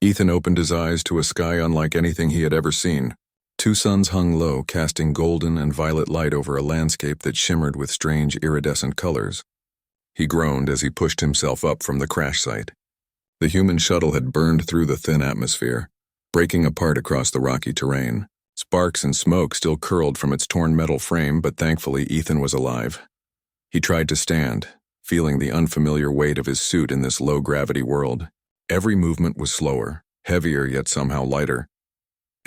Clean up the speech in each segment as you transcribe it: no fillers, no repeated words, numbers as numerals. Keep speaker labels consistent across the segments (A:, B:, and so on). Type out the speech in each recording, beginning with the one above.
A: Ethan opened his eyes to a sky unlike anything he had ever seen. Two suns hung low, casting golden and violet light over a landscape that shimmered with strange iridescent colors. He groaned as he pushed himself up from the crash site. The human shuttle had burned through the thin atmosphere, breaking apart across the rocky terrain. Sparks and smoke still curled from its torn metal frame, but thankfully Ethan was alive. He tried to stand, feeling the unfamiliar weight of his suit in this low-gravity world. Every movement was slower, heavier yet somehow lighter,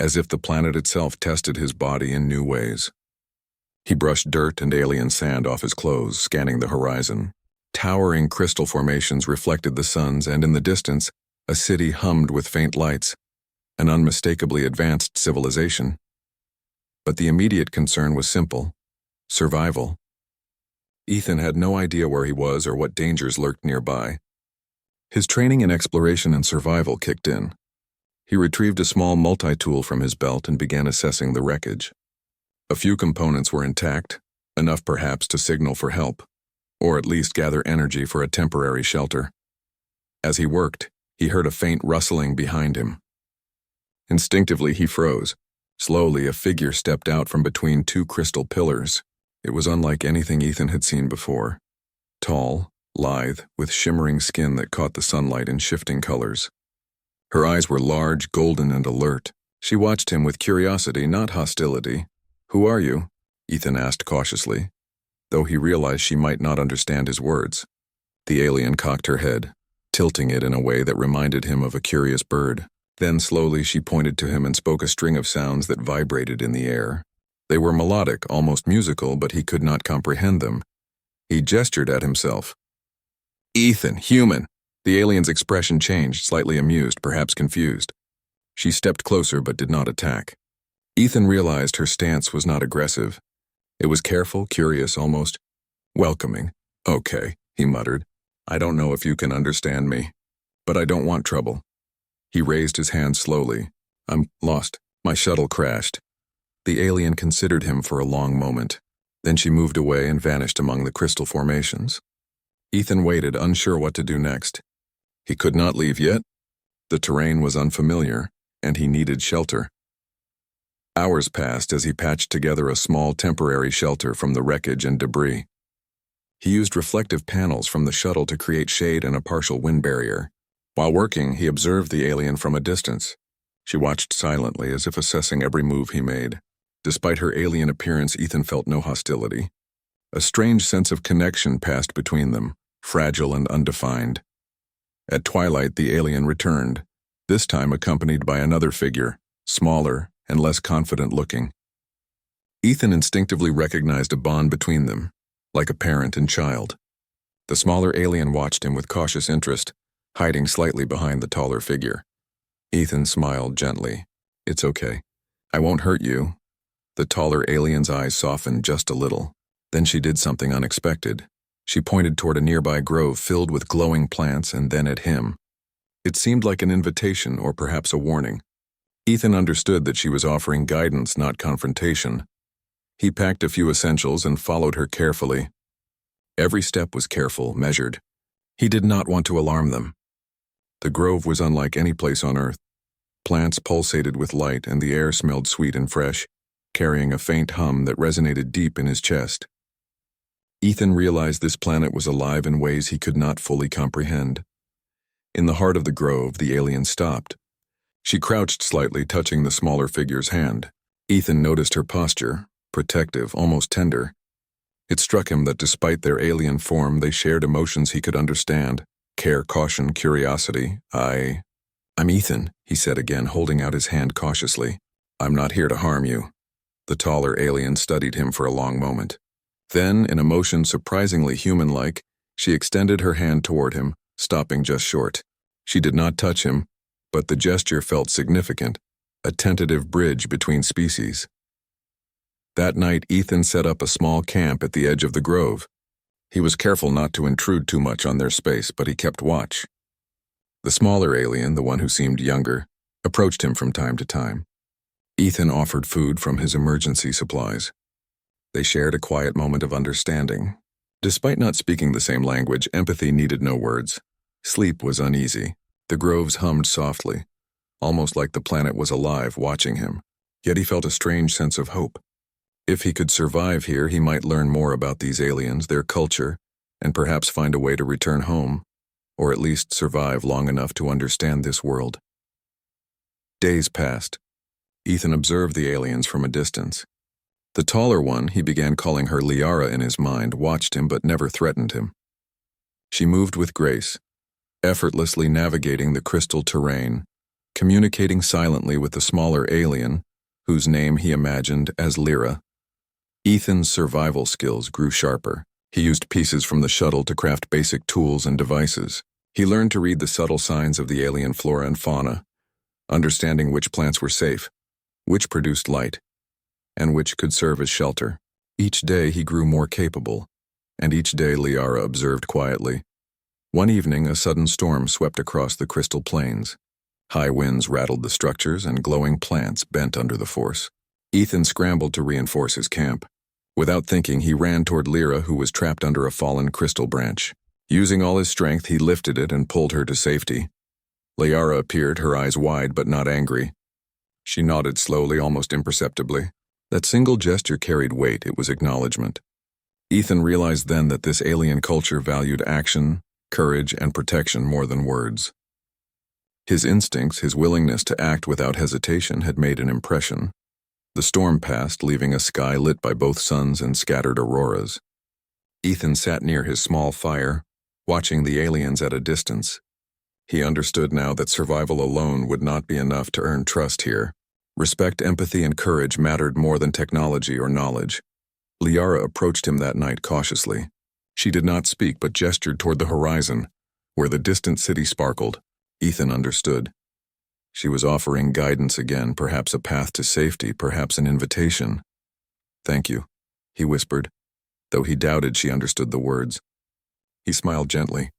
A: as if the planet itself tested his body in new ways. He brushed dirt and alien sand off his clothes, scanning the horizon. Towering crystal formations reflected the suns, and in the distance, a city hummed with faint lights, an unmistakably advanced civilization. But the immediate concern was simple: survival. Ethan had no idea where he was or what dangers lurked nearby. His training in exploration and survival kicked in. He retrieved a small multi-tool from his belt and began assessing the wreckage. A few components were intact, enough perhaps to signal for help, or at least gather energy for a temporary shelter. As he worked, he heard a faint rustling behind him. Instinctively, he froze. Slowly, a figure stepped out from between two crystal pillars. It was unlike anything Ethan had seen before. Tall, lithe, with shimmering skin that caught the sunlight in shifting colors. Her eyes were large, golden, and alert. She watched him with curiosity, not hostility. "Who are you?" Ethan asked cautiously, though he realized she might not understand his words. The alien cocked her head, tilting it in a way that reminded him of a curious bird. Then slowly she pointed to him and spoke a string of sounds that vibrated in the air. They were melodic, almost musical, but he could not comprehend them. He gestured at himself. "Ethan, human!" The alien's expression changed, slightly amused, perhaps confused. She stepped closer but did not attack. Ethan realized her stance was not aggressive. It was careful, curious, almost welcoming. "Okay," he muttered. "I don't know if you can understand me, but I don't want trouble." He raised his hand slowly. "I'm lost. My shuttle crashed." The alien considered him for a long moment. Then she moved away and vanished among the crystal formations. Ethan waited, unsure what to do next. He could not leave yet. The terrain was unfamiliar, and he needed shelter. Hours passed as he patched together a small temporary shelter from the wreckage and debris. He used reflective panels from the shuttle to create shade and a partial wind barrier. While working, he observed the alien from a distance. She watched silently, as if assessing every move he made. Despite her alien appearance, Ethan felt no hostility. A strange sense of connection passed between them, fragile and undefined. At twilight, the alien returned, this time accompanied by another figure, smaller and less confident-looking. Ethan instinctively recognized a bond between them, like a parent and child. The smaller alien watched him with cautious interest, hiding slightly behind the taller figure. Ethan smiled gently. "It's okay. I won't hurt you." The taller alien's eyes softened just a little. Then she did something unexpected. She pointed toward a nearby grove filled with glowing plants and then at him. It seemed like an invitation or perhaps a warning. Ethan understood that she was offering guidance, not confrontation. He packed a few essentials and followed her carefully. Every step was careful, measured. He did not want to alarm them. The grove was unlike any place on Earth. Plants pulsated with light and the air smelled sweet and fresh, carrying a faint hum that resonated deep in his chest. Ethan realized this planet was alive in ways he could not fully comprehend. In the heart of the grove, the alien stopped. She crouched slightly, touching the smaller figure's hand. Ethan noticed her posture, protective, almost tender. It struck him that despite their alien form, they shared emotions he could understand: care, caution, curiosity. I'm Ethan," he said again, holding out his hand cautiously. "I'm not here to harm you." The taller alien studied him for a long moment. Then, in a motion surprisingly human-like, she extended her hand toward him, stopping just short. She did not touch him, but the gesture felt significant, a tentative bridge between species. That night, Ethan set up a small camp at the edge of the grove. He was careful not to intrude too much on their space, but he kept watch. The smaller alien, the one who seemed younger, approached him from time to time. Ethan offered food from his emergency supplies. They shared a quiet moment of understanding. Despite not speaking the same language, empathy needed no words. Sleep was uneasy. The groves hummed softly, almost like the planet was alive, watching him. Yet he felt a strange sense of hope. If he could survive here, he might learn more about these aliens, their culture, and perhaps find a way to return home, or at least survive long enough to understand this world. Days passed. Ethan observed the aliens from a distance. The taller one, he began calling her Liara in his mind, watched him but never threatened him. She moved with grace, effortlessly navigating the crystal terrain, communicating silently with the smaller alien, whose name he imagined as Lyra. Ethan's survival skills grew sharper. He used pieces from the shuttle to craft basic tools and devices. He learned to read the subtle signs of the alien flora and fauna, understanding which plants were safe, which produced light, and which could serve as shelter. Each day he grew more capable, and each day Liara observed quietly. One evening, a sudden storm swept across the crystal plains. High winds rattled the structures, and glowing plants bent under the force. Ethan scrambled to reinforce his camp. Without thinking, he ran toward Lyra, who was trapped under a fallen crystal branch. Using all his strength, he lifted it and pulled her to safety. Liara appeared, her eyes wide but not angry. She nodded slowly, almost imperceptibly. That single gesture carried weight. It was acknowledgement. Ethan realized then that this alien culture valued action, courage, and protection more than words. His instincts, his willingness to act without hesitation, had made an impression. The storm passed, leaving a sky lit by both suns and scattered auroras. Ethan sat near his small fire, watching the aliens at a distance. He understood now that survival alone would not be enough to earn trust here. Respect, empathy, and courage mattered more than technology or knowledge. Liara approached him that night cautiously. She did not speak but gestured toward the horizon, where the distant city sparkled. Ethan understood. She was offering guidance again, perhaps a path to safety, perhaps an invitation. "Thank you," he whispered, though he doubted she understood the words. He smiled gently.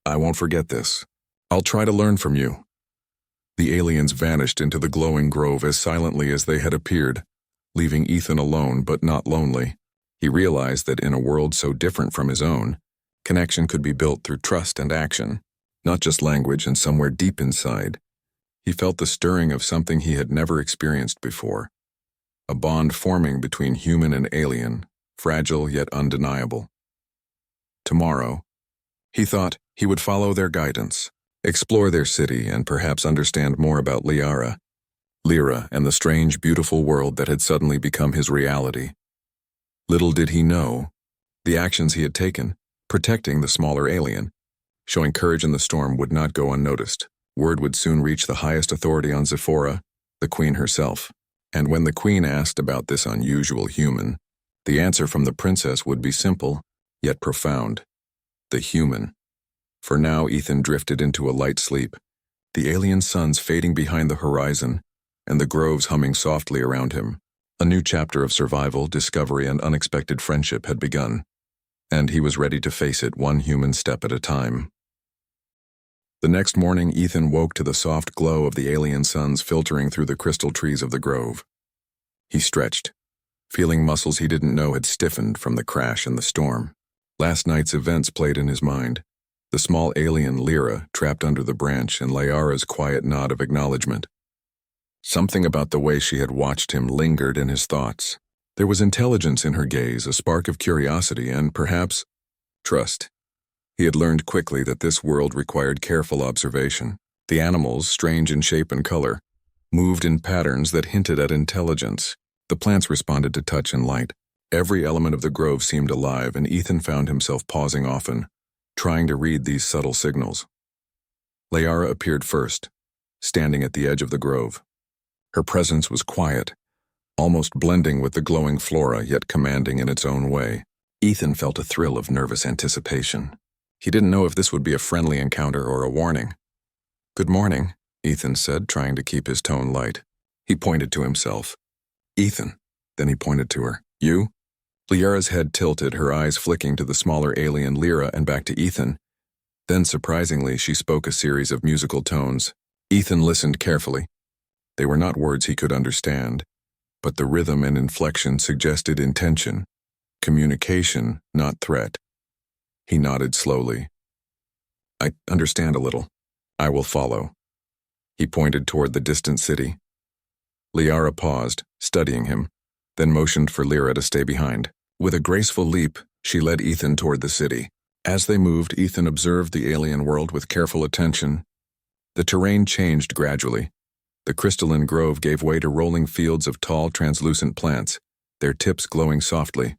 A: "I won't forget this. I'll try to learn from you." The aliens vanished into the glowing grove as silently as they had appeared, leaving Ethan alone but not lonely. He realized that in a world so different from his own, connection could be built through trust and action, not just language, and somewhere deep inside, he felt the stirring of something he had never experienced before. A bond forming between human and alien, fragile yet undeniable. Tomorrow, he thought, he would follow their guidance, explore their city, and perhaps understand more about Lyra, and the strange, beautiful world that had suddenly become his reality. Little did he know, the actions he had taken, protecting the smaller alien, showing courage in the storm, would not go unnoticed. Word would soon reach the highest authority on Zephora, the queen herself. And when the queen asked about this unusual human, the answer from the princess would be simple, yet profound. The human. For now, Ethan drifted into a light sleep, the alien suns fading behind the horizon, and the groves humming softly around him. A new chapter of survival, discovery, and unexpected friendship had begun, and he was ready to face it one human step at a time. The next morning, Ethan woke to the soft glow of the alien suns filtering through the crystal trees of the grove. He stretched, feeling muscles he didn't know had stiffened from the crash and the storm. Last night's events played in his mind. The small alien Lyra trapped under the branch, and Lyara's quiet nod of acknowledgement. Something about the way she had watched him lingered in his thoughts. There was intelligence in her gaze, a spark of curiosity, and perhaps trust. He had learned quickly that this world required careful observation. The animals, strange in shape and color, moved in patterns that hinted at intelligence. The plants responded to touch and light. Every element of the grove seemed alive, and Ethan found himself pausing often, trying to read these subtle signals. Lyra appeared first, standing at the edge of the grove. Her presence was quiet, almost blending with the glowing flora, yet commanding in its own way. Ethan felt a thrill of nervous anticipation. He didn't know if this would be a friendly encounter or a warning. "Good morning," Ethan said, trying to keep his tone light. He pointed to himself. "Ethan." Then he pointed to her. "You?" Lyra's head tilted, her eyes flicking to the smaller alien Lyra and back to Ethan. Then, surprisingly, she spoke a series of musical tones. Ethan listened carefully. They were not words he could understand, but the rhythm and inflection suggested intention, communication, not threat. He nodded slowly. "I understand a little. I will follow." He pointed toward the distant city. Liara paused, studying him, then motioned for Lyra to stay behind. With a graceful leap, she led Ethan toward the city. As they moved, Ethan observed the alien world with careful attention. The terrain changed gradually. The crystalline grove gave way to rolling fields of tall, translucent plants, their tips glowing softly.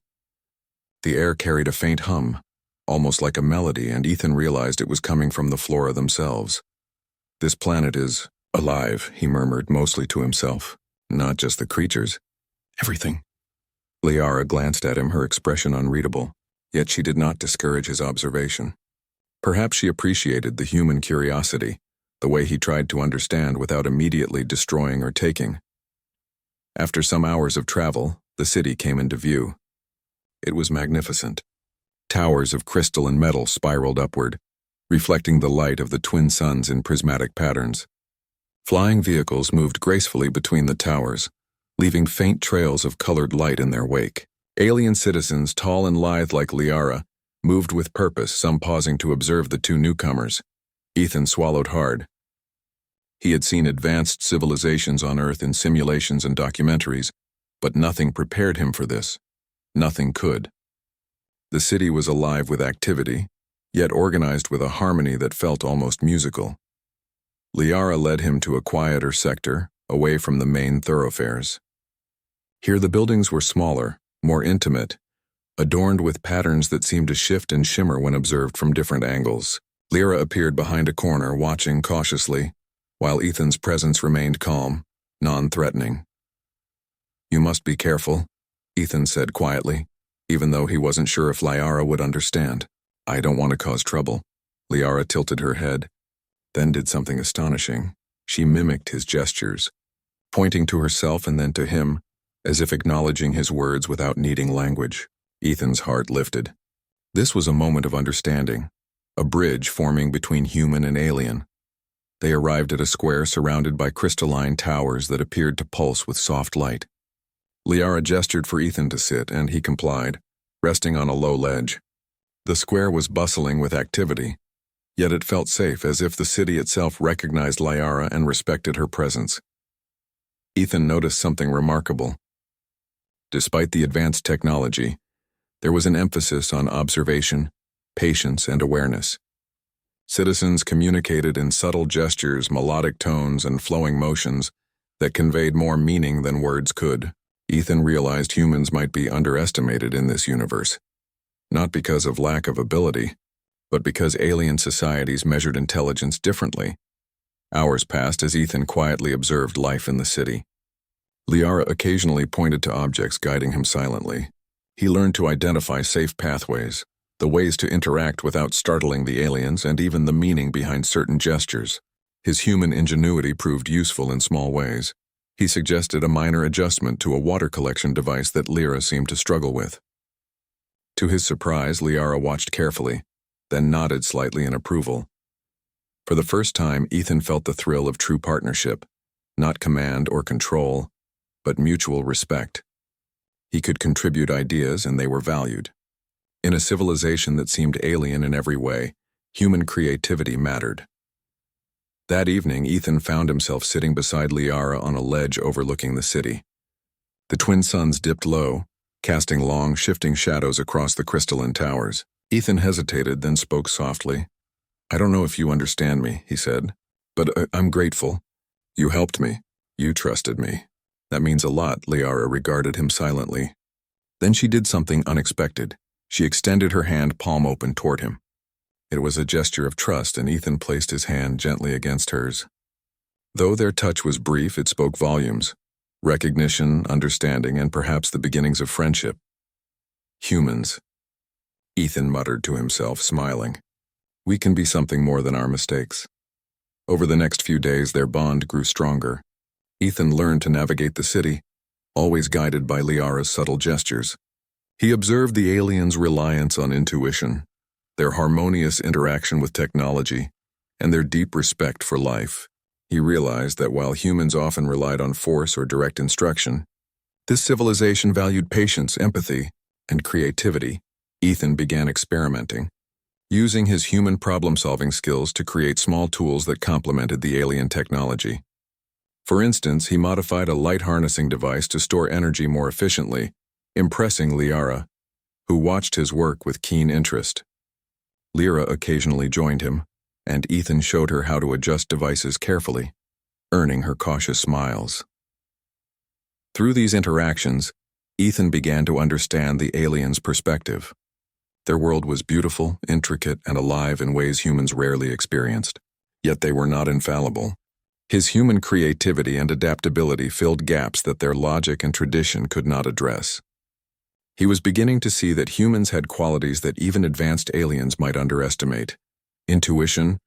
A: The air carried a faint hum, almost like a melody, and Ethan realized it was coming from the flora themselves. "This planet is alive," he murmured, mostly to himself. "Not just the creatures. Everything." Liara glanced at him, her expression unreadable, yet she did not discourage his observation. Perhaps she appreciated the human curiosity, the way he tried to understand without immediately destroying or taking. After some hours of travel, the city came into view. It was magnificent. Towers of crystal and metal spiraled upward, reflecting the light of the twin suns in prismatic patterns. Flying vehicles moved gracefully between the towers, leaving faint trails of colored light in their wake. Alien citizens, tall and lithe like Liara, moved with purpose, some pausing to observe the two newcomers. Ethan swallowed hard. He had seen advanced civilizations on Earth in simulations and documentaries, but nothing prepared him for this. Nothing could. The city was alive with activity, yet organized with a harmony that felt almost musical. Liara led him to a quieter sector, away from the main thoroughfares. Here the buildings were smaller, more intimate, adorned with patterns that seemed to shift and shimmer when observed from different angles. Lyra appeared behind a corner, watching cautiously, while Ethan's presence remained calm, non-threatening. "You must be careful," Ethan said quietly, even though he wasn't sure if Liara would understand. "I don't want to cause trouble." Liara tilted her head, then did something astonishing. She mimicked his gestures, pointing to herself and then to him, as if acknowledging his words without needing language. Ethan's heart lifted. This was a moment of understanding, a bridge forming between human and alien. They arrived at a square surrounded by crystalline towers that appeared to pulse with soft light. Liara gestured for Ethan to sit, and he complied, resting on a low ledge. The square was bustling with activity, yet it felt safe, as if the city itself recognized Liara and respected her presence. Ethan noticed something remarkable. Despite the advanced technology, there was an emphasis on observation, patience, and awareness. Citizens communicated in subtle gestures, melodic tones, and flowing motions that conveyed more meaning than words could. Ethan realized humans might be underestimated in this universe, not because of lack of ability, but because alien societies measured intelligence differently. Hours passed as Ethan quietly observed life in the city. Liara occasionally pointed to objects, guiding him silently. He learned to identify safe pathways, the ways to interact without startling the aliens, and even the meaning behind certain gestures. His human ingenuity proved useful in small ways. He suggested a minor adjustment to a water collection device that Lyra seemed to struggle with. To his surprise, Liara watched carefully, then nodded slightly in approval. For the first time, Ethan felt the thrill of true partnership, not command or control, but mutual respect. He could contribute ideas, and they were valued. In a civilization that seemed alien in every way, human creativity mattered. That evening, Ethan found himself sitting beside Liara on a ledge overlooking the city. The twin suns dipped low, casting long, shifting shadows across the crystalline towers. Ethan hesitated, then spoke softly. "I don't know if you understand me," he said, "but I'm grateful. You helped me. You trusted me. That means a lot." Liara regarded him silently. Then she did something unexpected. She extended her hand palm open toward him. It was a gesture of trust, and Ethan placed his hand gently against hers. Though their touch was brief, it spoke volumes. Recognition, understanding, and perhaps the beginnings of friendship. "Humans," Ethan muttered to himself, smiling. "We can be something more than our mistakes." Over the next few days, their bond grew stronger. Ethan learned to navigate the city, always guided by Liara's subtle gestures. He observed the aliens' reliance on intuition, their harmonious interaction with technology, and their deep respect for life. He realized that while humans often relied on force or direct instruction, this civilization valued patience, empathy, and creativity. Ethan began experimenting. using his human problem-solving skills to create small tools that complemented the alien technology. For instance, he modified a light harnessing device to store energy more efficiently, impressing Liara, who watched his work with keen interest. Lyra occasionally joined him, and Ethan showed her how to adjust devices carefully, earning her cautious smiles. Through these interactions, Ethan began to understand the aliens' perspective. Their world was beautiful, intricate, and alive in ways humans rarely experienced. Yet they were not infallible. His human creativity and adaptability filled gaps that their logic and tradition could not address. He was beginning to see that humans had qualities that even advanced aliens might underestimate: intuition,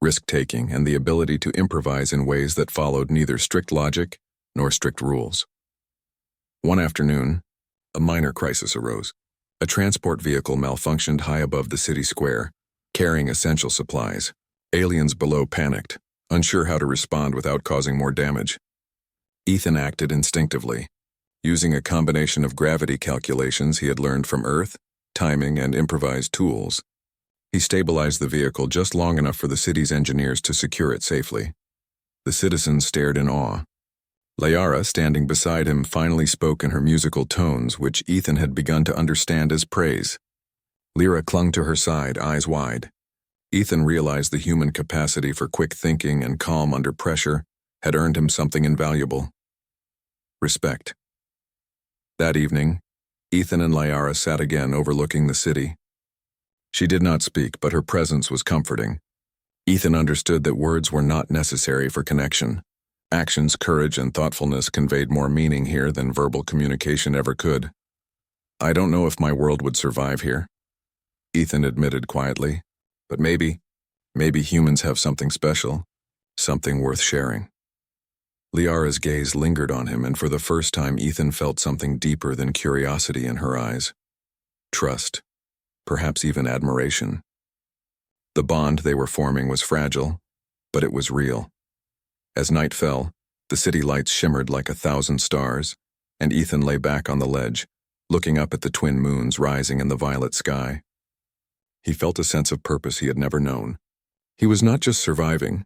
A: risk-taking, and the ability to improvise in ways that followed neither strict logic nor strict rules. One afternoon, a minor crisis arose. A transport vehicle malfunctioned high above the city square, carrying essential supplies. Aliens below panicked, unsure how to respond without causing more damage. Ethan acted instinctively, using a combination of gravity calculations he had learned from Earth, timing, and improvised tools. He stabilized the vehicle just long enough for the city's engineers to secure it safely. The citizens stared in awe. Liara, standing beside him, finally spoke in her musical tones, which Ethan had begun to understand as praise. Lyra clung to her side, eyes wide. Ethan realized the human capacity for quick thinking and calm under pressure had earned him something invaluable: respect. That evening, Ethan and Liara sat again overlooking the city. She did not speak, but her presence was comforting. Ethan understood that words were not necessary for connection. Actions, courage, and thoughtfulness conveyed more meaning here than verbal communication ever could. "I don't know if my world would survive here," Ethan admitted quietly, "but maybe humans have something special, something worth sharing." Liara's gaze lingered on him, and for the first time Ethan felt something deeper than curiosity in her eyes. Trust, perhaps even admiration. The bond they were forming was fragile, but it was real. As night fell, the city lights shimmered like 1,000 stars, and Ethan lay back on the ledge, looking up at the twin moons rising in the violet sky. He felt a sense of purpose he had never known. He was not just surviving,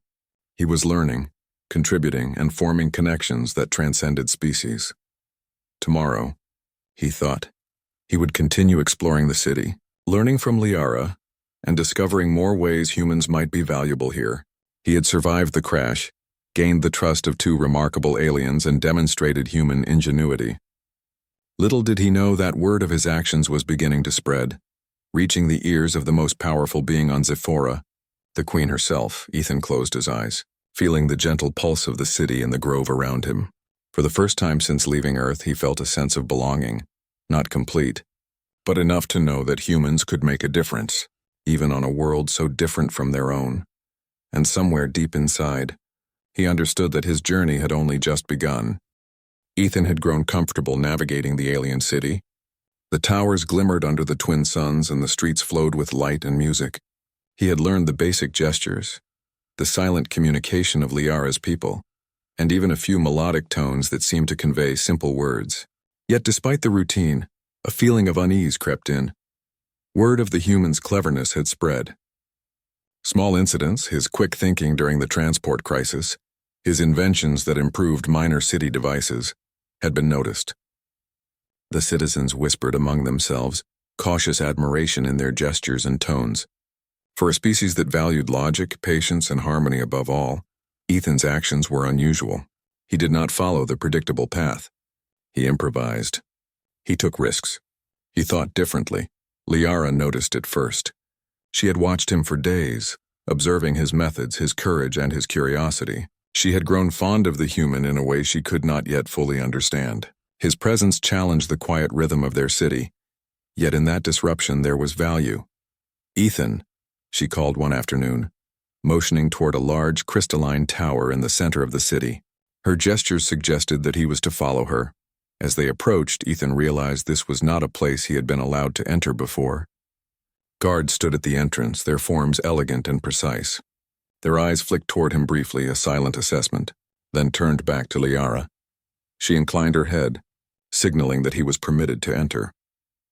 A: he was learning, contributing, and forming connections that transcended species. Tomorrow, he thought, he would continue exploring the city, learning from Liara, and discovering more ways humans might be valuable here. He had survived the crash, gained the trust of 2 remarkable aliens, and demonstrated human ingenuity. Little did he know that word of his actions was beginning to spread, reaching the ears of the most powerful being on Zephora, the Queen herself. Ethan closed his eyes, feeling the gentle pulse of the city and the grove around him. For the first time since leaving Earth, he felt a sense of belonging, not complete, but enough to know that humans could make a difference, even on a world so different from their own. And somewhere deep inside, he understood that his journey had only just begun. Ethan had grown comfortable navigating the alien city. The towers glimmered under the twin suns, and the streets flowed with light and music. He had learned the basic gestures, the silent communication of Liara's people, and even a few melodic tones that seemed to convey simple words. Yet despite the routine, a feeling of unease crept in. Word of the human's cleverness had spread. Small incidents, his quick thinking during the transport crisis, his inventions that improved minor city devices, had been noticed. The citizens whispered among themselves, cautious admiration in their gestures and tones. For a species that valued logic, patience, and harmony above all, Ethan's actions were unusual. He did not follow the predictable path. He improvised. He took risks. He thought differently. Liara noticed it first. She had watched him for days, observing his methods, his courage, and his curiosity. She had grown fond of the human in a way she could not yet fully understand. His presence challenged the quiet rhythm of their city, yet in that disruption there was value. "Ethan," she called one afternoon, motioning toward a large crystalline tower in the center of the city. Her gestures suggested that he was to follow her. As they approached, Ethan realized this was not a place he had been allowed to enter before. Guards stood at the entrance, their forms elegant and precise. Their eyes flicked toward him briefly, a silent assessment, then turned back to Liara. She inclined her head, signaling that he was permitted to enter.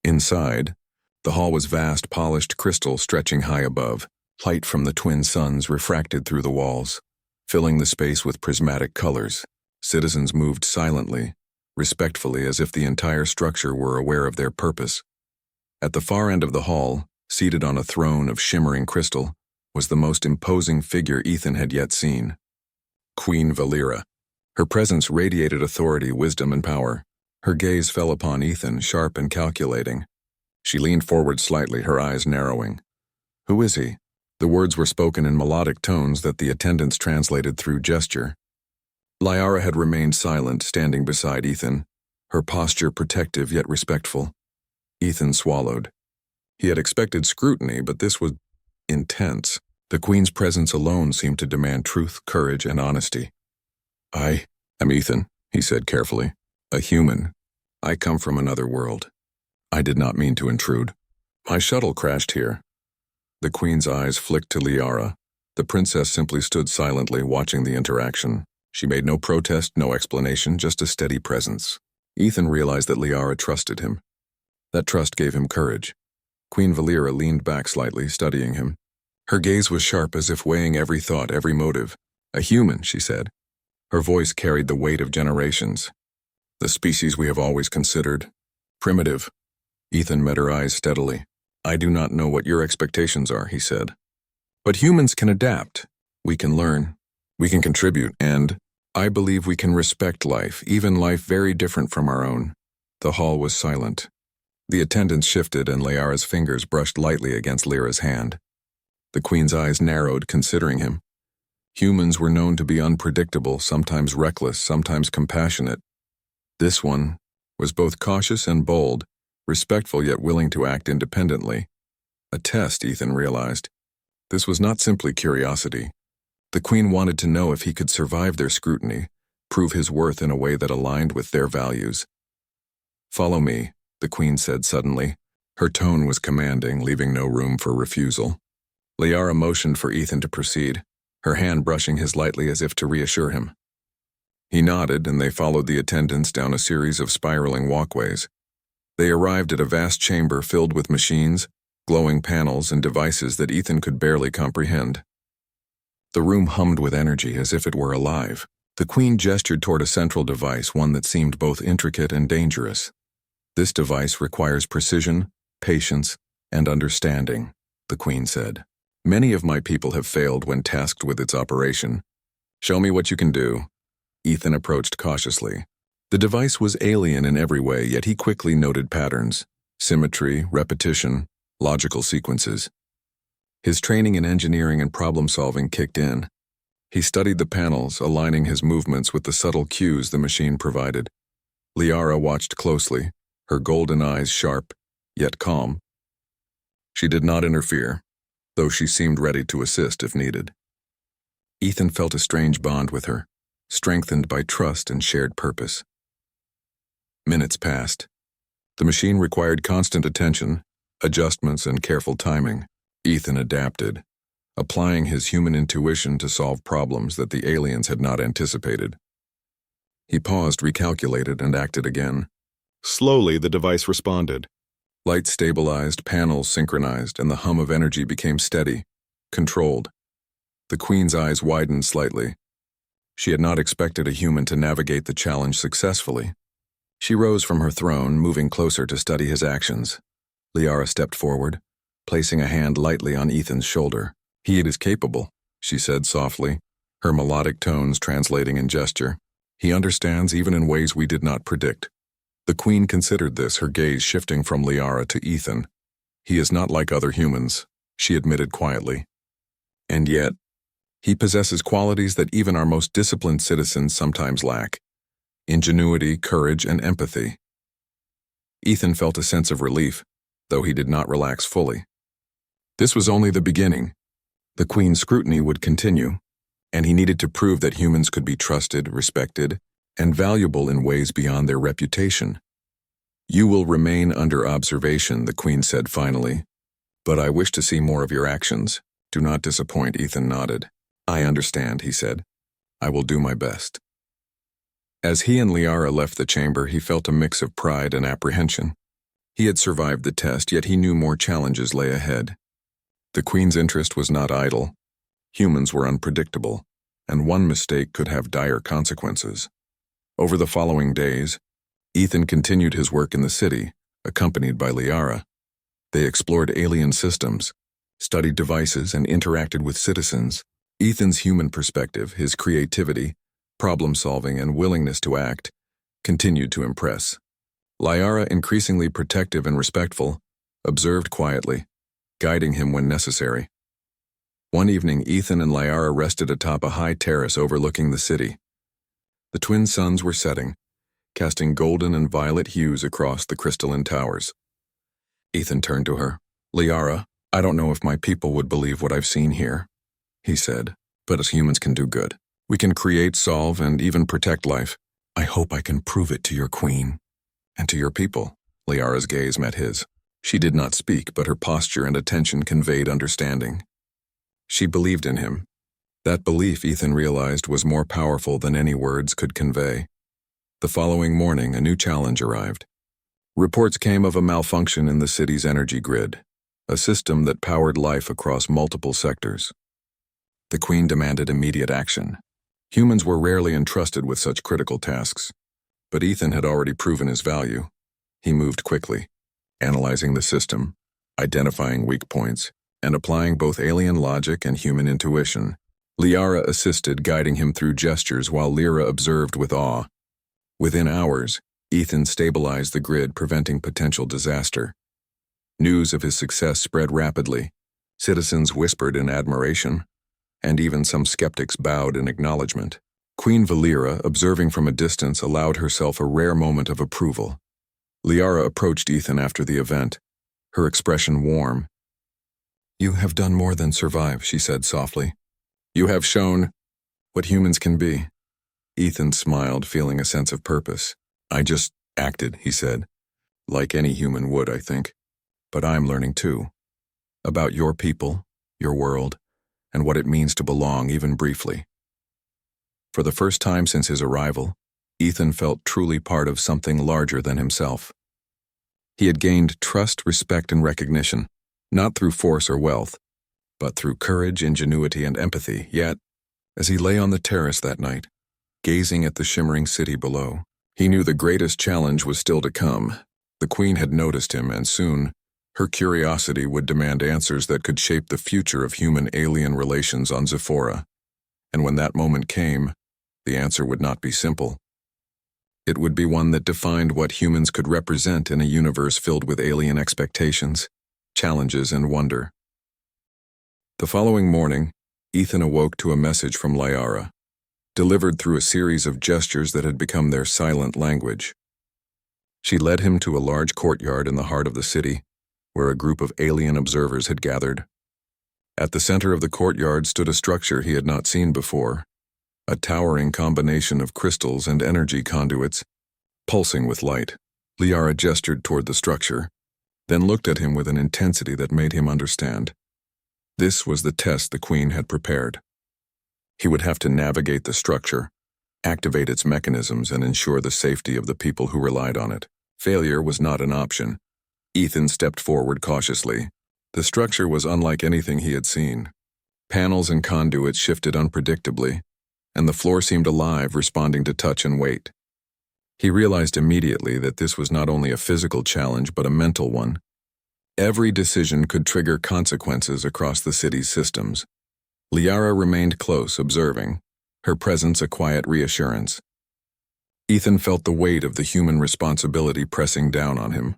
A: Inside, The hall was vast, polished crystal stretching high above. Light from the twin suns refracted through the walls, filling the space with prismatic colors. Citizens moved silently, respectfully, as if the entire structure were aware of their purpose. At the far end of the hall, seated on a throne of shimmering crystal, was the most imposing figure Ethan had yet seen. Queen Valera. Her presence radiated authority, wisdom, and power. Her gaze fell upon Ethan, sharp and calculating. She leaned forward slightly, her eyes narrowing. "Who is he?" The words were spoken in melodic tones that the attendants translated through gesture. Liara had remained silent, standing beside Ethan, her posture protective yet respectful. Ethan swallowed. He had expected scrutiny, but this was intense. The Queen's presence alone seemed to demand truth, courage, and honesty. "I am Ethan," he said carefully. "A human. I come from another world. I did not mean to intrude. My shuttle crashed here." The Queen's eyes flicked to Liara. The princess simply stood silently, watching the interaction. She made no protest, no explanation, just a steady presence. Ethan realized that Liara trusted him. That trust gave him courage. Queen Valera leaned back slightly, studying him. Her gaze was sharp, as if weighing every thought, every motive. "A human," she said. Her voice carried the weight of generations. "The species we have always considered primitive." Ethan met her eyes steadily. "I do not know what your expectations are," he said. "But humans can adapt. We can learn. We can contribute, and I believe we can respect life, even life very different from our own." The hall was silent. The attendants shifted, and Liara's fingers brushed lightly against Lyra's hand. The Queen's eyes narrowed, considering him. Humans were known to be unpredictable, sometimes reckless, sometimes compassionate. This one was both cautious and bold, respectful yet willing to act independently. A test, Ethan realized. This was not simply curiosity. The Queen wanted to know if he could survive their scrutiny, prove his worth in a way that aligned with their values. "Follow me," the Queen said suddenly. Her tone was commanding, leaving no room for refusal. Liara motioned for Ethan to proceed, her hand brushing his lightly as if to reassure him. He nodded, and they followed the attendants down a series of spiraling walkways. They arrived at a vast chamber filled with machines, glowing panels, and devices that Ethan could barely comprehend. The room hummed with energy as if it were alive. The Queen gestured toward a central device, one that seemed both intricate and dangerous. "This device requires precision, patience, and understanding," the Queen said. "Many of my people have failed when tasked with its operation. Show me what you can do." Ethan approached cautiously. The device was alien in every way, yet he quickly noted patterns, symmetry, repetition, logical sequences. His training in engineering and problem-solving kicked in. He studied the panels, aligning his movements with the subtle cues the machine provided. Liara watched closely, her golden eyes sharp, yet calm. She did not interfere, though she seemed ready to assist if needed. Ethan felt a strange bond with her, strengthened by trust and shared purpose. Minutes passed. The machine required constant attention, adjustments, and careful timing. Ethan adapted, applying his human intuition to solve problems that the aliens had not anticipated. He paused, recalculated, and acted again. Slowly, the device responded. Light stabilized, panels synchronized, and the hum of energy became steady, controlled. The Queen's eyes widened slightly. She had not expected a human to navigate the challenge successfully. She rose from her throne, moving closer to study his actions. Liara stepped forward, placing a hand lightly on Ethan's shoulder. "He is capable," she said softly, her melodic tones translating in gesture. "He understands even in ways we did not predict." The Queen considered this, her gaze shifting from Liara to Ethan. "He is not like other humans," she admitted quietly. "And yet, he possesses qualities that even our most disciplined citizens sometimes lack: ingenuity, courage, and empathy." Ethan felt a sense of relief, though he did not relax fully. This was only the beginning. The Queen's scrutiny would continue, and he needed to prove that humans could be trusted, respected, and valuable in ways beyond their reputation. "You will remain under observation," the Queen said finally, "but I wish to see more of your actions. Do not disappoint." Ethan nodded. "I understand," he said. "I will do my best." As he and Liara left the chamber, he felt a mix of pride and apprehension. He had survived the test, yet he knew more challenges lay ahead. The Queen's interest was not idle. Humans were unpredictable, and one mistake could have dire consequences. Over the following days, Ethan continued his work in the city, accompanied by Liara. They explored alien systems, studied devices, and interacted with citizens. Ethan's human perspective, his creativity, problem-solving, and willingness to act continued to impress. Liara, increasingly protective and respectful, observed quietly, guiding him when necessary. One evening, Ethan and Liara rested atop a high terrace overlooking the city. The twin suns were setting, casting golden and violet hues across the crystalline towers. Ethan turned to her. "Liara, I don't know if my people would believe what I've seen here," he said, "but us humans can do good. We can create, solve, and even protect life. I hope I can prove it to your queen and to your people." Liara's gaze met his. She did not speak, but her posture and attention conveyed understanding. She believed in him. That belief, Ethan realized, was more powerful than any words could convey. The following morning, a new challenge arrived. Reports came of a malfunction in the city's energy grid, a system that powered life across multiple sectors. The Queen demanded immediate action. Humans were rarely entrusted with such critical tasks, but Ethan had already proven his value. He moved quickly, analyzing the system, identifying weak points, and applying both alien logic and human intuition. Liara assisted, guiding him through gestures while Lyra observed with awe. Within hours, Ethan stabilized the grid, preventing potential disaster. News of his success spread rapidly. Citizens whispered in admiration, and even some skeptics bowed in acknowledgement. Queen Valera, observing from a distance, allowed herself a rare moment of approval. Liara approached Ethan after the event, her expression warm. "You have done more than survive," she said softly. "You have shown what humans can be." Ethan smiled, feeling a sense of purpose. "I just acted," he said. "Like any human would, I think. But I'm learning too. About your people, your world, and what it means to belong, even briefly." For the first time since his arrival, Ethan felt truly part of something larger than himself. He had gained trust, respect, and recognition, not through force or wealth, but through courage, ingenuity, and empathy. Yet, as he lay on the terrace that night, gazing at the shimmering city below, he knew the greatest challenge was still to come. The Queen had noticed him, and soon, her curiosity would demand answers that could shape the future of human-alien relations on Zephora. And when that moment came, the answer would not be simple. It would be one that defined what humans could represent in a universe filled with alien expectations, challenges, and wonder. The following morning, Ethan awoke to a message from Liara, delivered through a series of gestures that had become their silent language. She led him to a large courtyard in the heart of the city, where a group of alien observers had gathered. At the center of the courtyard stood a structure he had not seen before, a towering combination of crystals and energy conduits, pulsing with light. Liara gestured toward the structure, then looked at him with an intensity that made him understand. This was the test the Queen had prepared. He would have to navigate the structure, activate its mechanisms, and ensure the safety of the people who relied on it. Failure was not an option. Ethan stepped forward cautiously. The structure was unlike anything he had seen. Panels and conduits shifted unpredictably, and the floor seemed alive, responding to touch and weight. He realized immediately that this was not only a physical challenge but a mental one. Every decision could trigger consequences across the city's systems. Liara remained close, observing, her presence a quiet reassurance. Ethan felt the weight of the human responsibility pressing down on him.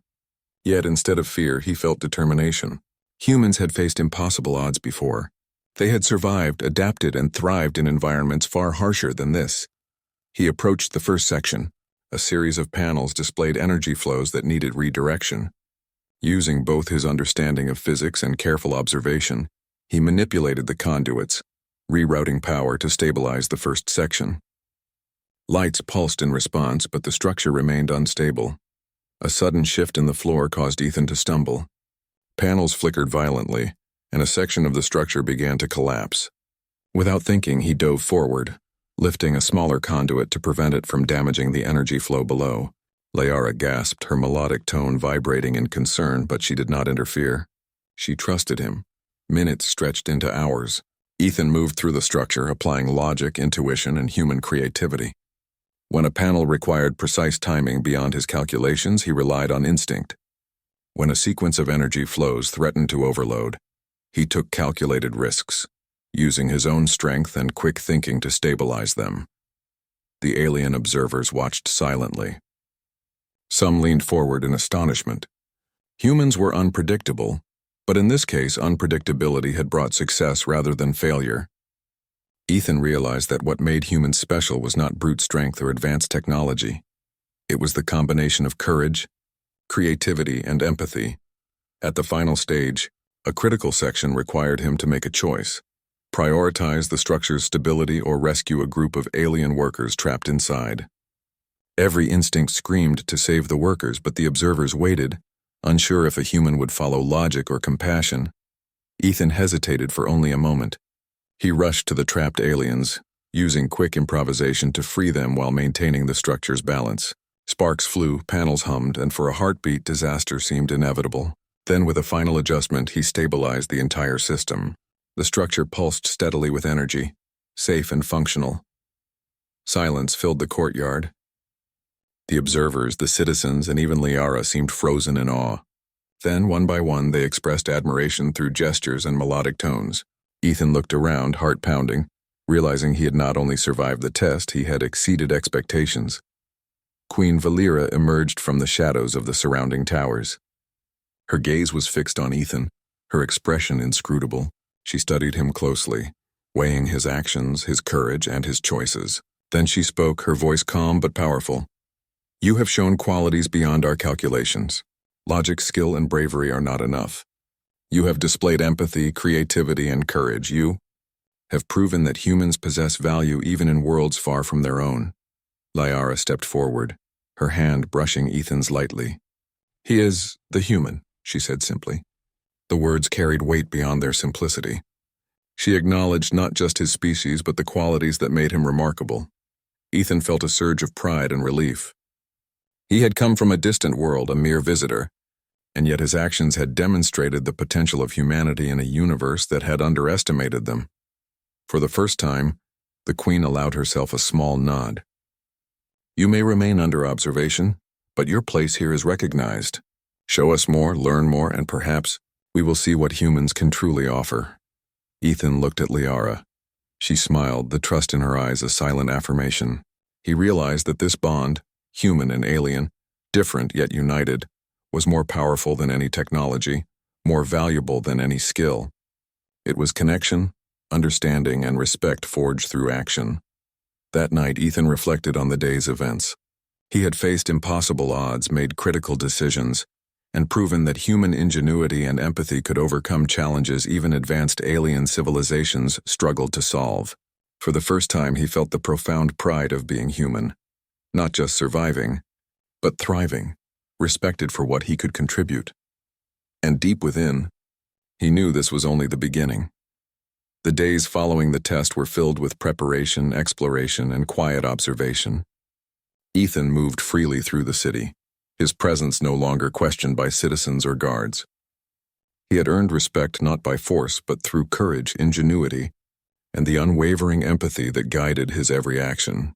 A: Yet instead of fear, he felt determination. Humans had faced impossible odds before. They had survived, adapted, and thrived in environments far harsher than this. He approached the first section. A series of panels displayed energy flows that needed redirection. Using both his understanding of physics and careful observation, he manipulated the conduits, rerouting power to stabilize the first section. Lights pulsed in response, but the structure remained unstable. A sudden shift in the floor caused Ethan to stumble. Panels flickered violently, and a section of the structure began to collapse. Without thinking, he dove forward, lifting a smaller conduit to prevent it from damaging the energy flow below. Liara gasped, her melodic tone vibrating in concern, but she did not interfere. She trusted him. Minutes stretched into hours. Ethan moved through the structure, applying logic, intuition, and human creativity. When a panel required precise timing beyond his calculations, he relied on instinct. When a sequence of energy flows threatened to overload, he took calculated risks, using his own strength and quick thinking to stabilize them. The alien observers watched silently. Some leaned forward in astonishment. Humans were unpredictable, but in this case, unpredictability had brought success rather than failure. Ethan realized that what made humans special was not brute strength or advanced technology. It was the combination of courage, creativity, and empathy. At the final stage, a critical section required him to make a choice: prioritize the structure's stability or rescue a group of alien workers trapped inside. Every instinct screamed to save the workers, but the observers waited, unsure if a human would follow logic or compassion. Ethan hesitated for only a moment. He rushed to the trapped aliens, using quick improvisation to free them while maintaining the structure's balance. Sparks flew, panels hummed, and for a heartbeat, disaster seemed inevitable. Then, with a final adjustment, he stabilized the entire system. The structure pulsed steadily with energy, safe and functional. Silence filled the courtyard. The observers, the citizens, and even Liara seemed frozen in awe. Then, one by one, they expressed admiration through gestures and melodic tones. Ethan looked around, heart pounding, realizing he had not only survived the test, he had exceeded expectations. Queen Valera emerged from the shadows of the surrounding towers. Her gaze was fixed on Ethan, her expression inscrutable. She studied him closely, weighing his actions, his courage, and his choices. Then she spoke, her voice calm but powerful. "You have shown qualities beyond our calculations. Logic, skill, and bravery are not enough. You have displayed empathy, creativity, and courage. You have proven that humans possess value even in worlds far from their own." Liara stepped forward, her hand brushing Ethan's lightly. "He is the human," she said simply. The words carried weight beyond their simplicity. She acknowledged not just his species but the qualities that made him remarkable. Ethan felt a surge of pride and relief. He had come from a distant world, a mere visitor, and yet his actions had demonstrated the potential of humanity in a universe that had underestimated them. For the first time, the Queen allowed herself a small nod. "You may remain under observation, but your place here is recognized. Show us more, learn more, and perhaps we will see what humans can truly offer." Ethan looked at Liara. She smiled, the trust in her eyes a silent affirmation. He realized that this bond, human and alien, different yet united, was more powerful than any technology, more valuable than any skill. It was connection, understanding, and respect forged through action. That night, Ethan reflected on the day's events. He had faced impossible odds, made critical decisions, and proven that human ingenuity and empathy could overcome challenges even advanced alien civilizations struggled to solve. For the first time, he felt the profound pride of being human, not just surviving, but thriving, respected for what he could contribute. And deep within, he knew this was only the beginning. The days following the test were filled with preparation, exploration, and quiet observation. Ethan moved freely through the city, his presence no longer questioned by citizens or guards. He had earned respect not by force but through courage, ingenuity, and the unwavering empathy that guided his every action.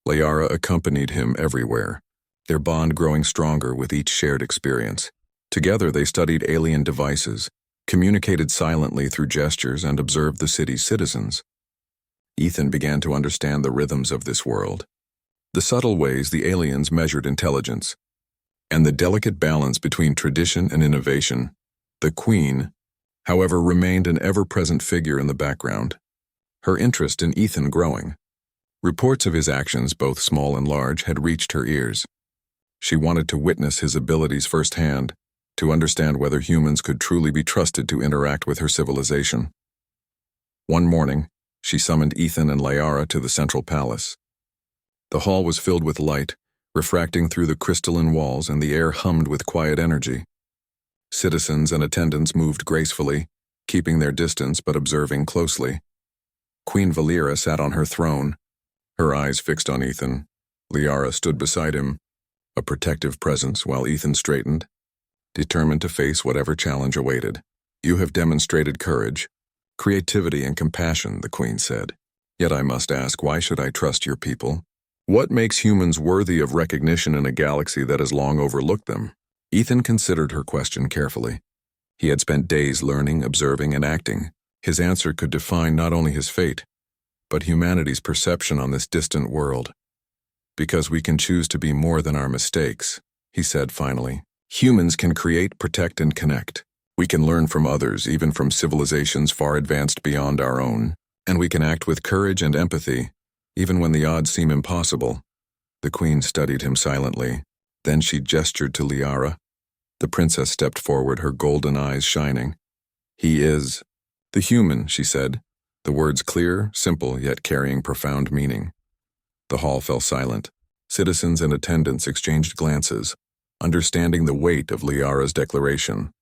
A: Liara accompanied him everywhere, their bond growing stronger with each shared experience. Together they studied alien devices, communicated silently through gestures, and observed the city's citizens. Ethan began to understand the rhythms of this world, the subtle ways the aliens measured intelligence, and the delicate balance between tradition and innovation. The Queen, however, remained an ever-present figure in the background, her interest in Ethan growing. Reports of his actions, both small and large, had reached her ears. She wanted to witness his abilities firsthand, to understand whether humans could truly be trusted to interact with her civilization. One morning, she summoned Ethan and Liara to the central palace. The hall was filled with light, refracting through the crystalline walls, and the air hummed with quiet energy. Citizens and attendants moved gracefully, keeping their distance but observing closely. Queen Valera sat on her throne, her eyes fixed on Ethan. Liara stood beside him, a protective presence while Ethan straightened, determined to face whatever challenge awaited. "You have demonstrated courage, creativity, and compassion," the Queen said. "Yet I must ask, why should I trust your people? What makes humans worthy of recognition in a galaxy that has long overlooked them?" Ethan considered her question carefully. He had spent days learning, observing, and acting. His answer could define not only his fate, but humanity's perception on this distant world. "Because we can choose to be more than our mistakes," he said finally. "Humans can create, protect, and connect. We can learn from others, even from civilizations far advanced beyond our own. And we can act with courage and empathy, even when the odds seem impossible." The Queen studied him silently. Then she gestured to Liara. The princess stepped forward, her golden eyes shining. "He is the human," she said, the words clear, simple, yet carrying profound meaning. The hall fell silent. Citizens and attendants exchanged glances, understanding the weight of Liara's declaration.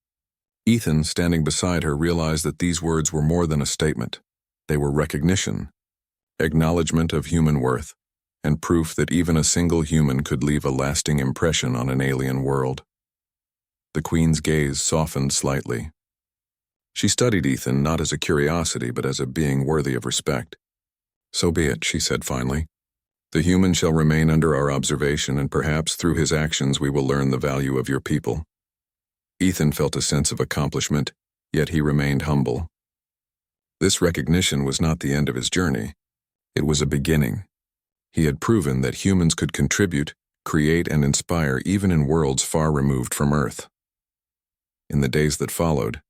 A: Ethan, standing beside her, realized that these words were more than a statement. They were recognition, acknowledgement of human worth, and proof that even a single human could leave a lasting impression on an alien world. The Queen's gaze softened slightly. She studied Ethan not as a curiosity, but as a being worthy of respect. "So be it," she said finally. "The human shall remain under our observation, and perhaps through his actions we will learn the value of your people." Ethan felt a sense of accomplishment, yet he remained humble. This recognition was not the end of his journey. It was a beginning. He had proven that humans could contribute, create, and inspire even in worlds far removed from Earth. In the days that followed,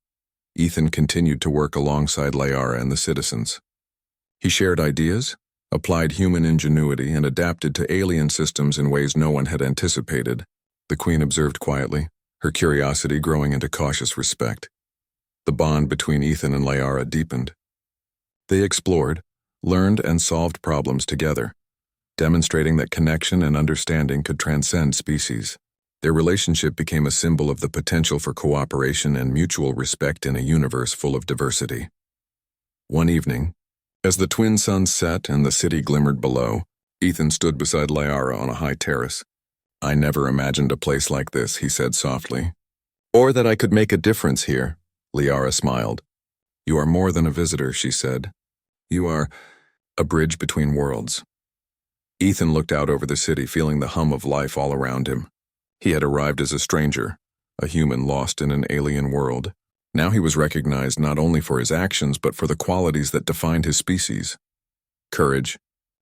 A: Ethan continued to work alongside Liara and the citizens. He shared ideas, applied human ingenuity, and adapted to alien systems in ways no one had anticipated. The Queen observed quietly, her curiosity growing into cautious respect. The bond between Ethan and Liara deepened. They explored, learned, and solved problems together, demonstrating that connection and understanding could transcend species. Their relationship became a symbol of the potential for cooperation and mutual respect in a universe full of diversity. One evening, as the twin suns set and the city glimmered below, Ethan stood beside Liara on a high terrace. "I never imagined a place like this," he said softly. "Or that I could make a difference here," Liara smiled. "You are more than a visitor," she said. "You are a bridge between worlds." Ethan looked out over the city, feeling the hum of life all around him. He had arrived as a stranger, a human lost in an alien world. Now he was recognized not only for his actions but for the qualities that defined his species: courage,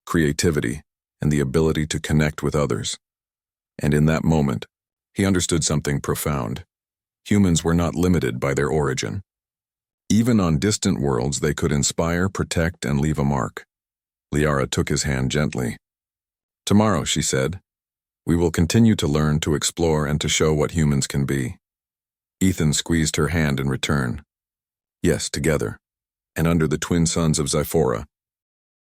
A: creativity, and the ability to connect with others. And in that moment, he understood something profound. Humans were not limited by their origin. Even on distant worlds, they could inspire, protect, and leave a mark. Liara took his hand gently. "Tomorrow," she said, "we will continue to learn, to explore, and to show what humans can be." Ethan squeezed her hand in return. Yes, together, and under the twin suns of Zyphora,